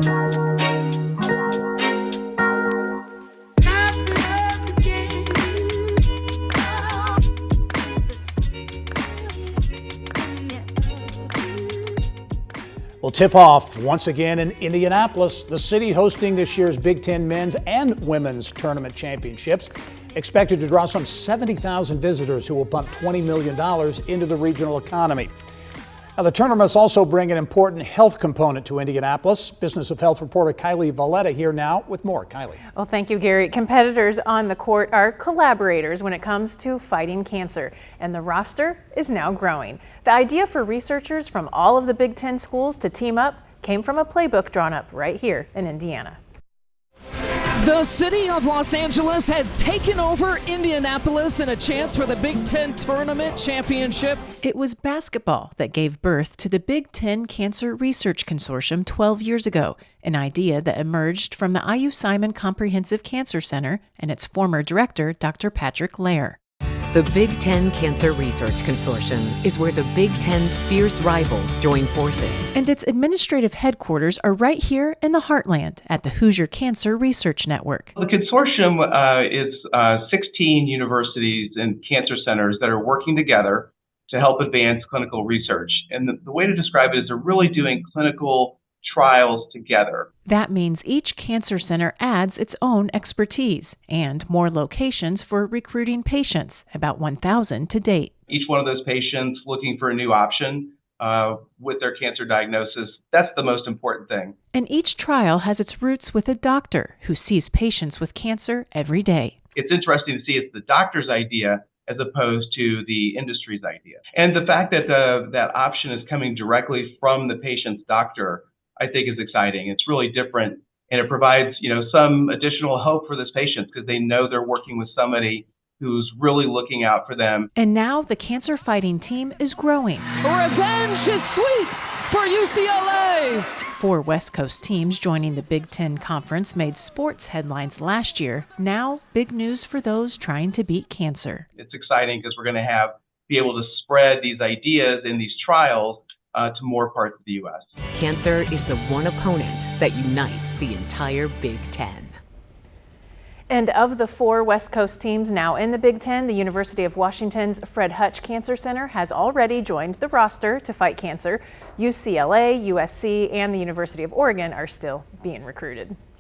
Will tip off once again in Indianapolis, the city hosting this year's Big Ten men's and women's tournament championships. Expected to draw some 70,000 visitors who will pump $20 million into the regional economy. Now, the tournaments also bring an important health component to Indianapolis. Business of Health reporter Kylie Valletta here now with more. Kylie. Well, thank you, Gary. Competitors on the court are collaborators when it comes to fighting cancer, and the roster is now growing. The idea for researchers from all of the Big Ten schools to team up came from a playbook drawn up right here in Indiana. The city of Los Angeles has taken over Indianapolis in a chance for the Big Ten Tournament Championship. It was basketball that gave birth to the Big Ten Cancer Research Consortium 12 years ago, an idea that emerged from the IU Simon Comprehensive Cancer Center and its former director, Dr. Patrick Lair. The Big Ten Cancer Research Consortium is where the Big Ten's fierce rivals join forces. And its administrative headquarters are right here in the heartland at the Hoosier Cancer Research Network. The consortium is 16 universities and cancer centers that are working together to help advance clinical research. And the way to describe it is they're really doing clinical trials together. That means each cancer center adds its own expertise and more locations for recruiting patients, about 1,000 to date. Each one of those patients looking for a new option with their cancer diagnosis, that's the most important thing. And each trial has its roots with a doctor who sees patients with cancer every day. It's interesting to see it's the doctor's idea as opposed to the industry's idea. And the fact that that option is coming directly from the patient's doctor, I think is exciting. It's really different, and it provides, some additional hope for those patients because they know they're working with somebody who's really looking out for them. And now the cancer fighting team is growing. Revenge is sweet for UCLA. 4 West Coast teams joining the Big Ten Conference made sports headlines last year. Now, big news for those trying to beat cancer. It's exciting because we're going to be able to spread these ideas in these trials to more parts of the U.S. Cancer is the one opponent that unites the entire Big Ten. And of the 4 West Coast teams now in the Big Ten, the University of Washington's Fred Hutch Cancer Center has already joined the roster to fight cancer. UCLA, USC, and the University of Oregon are still being recruited.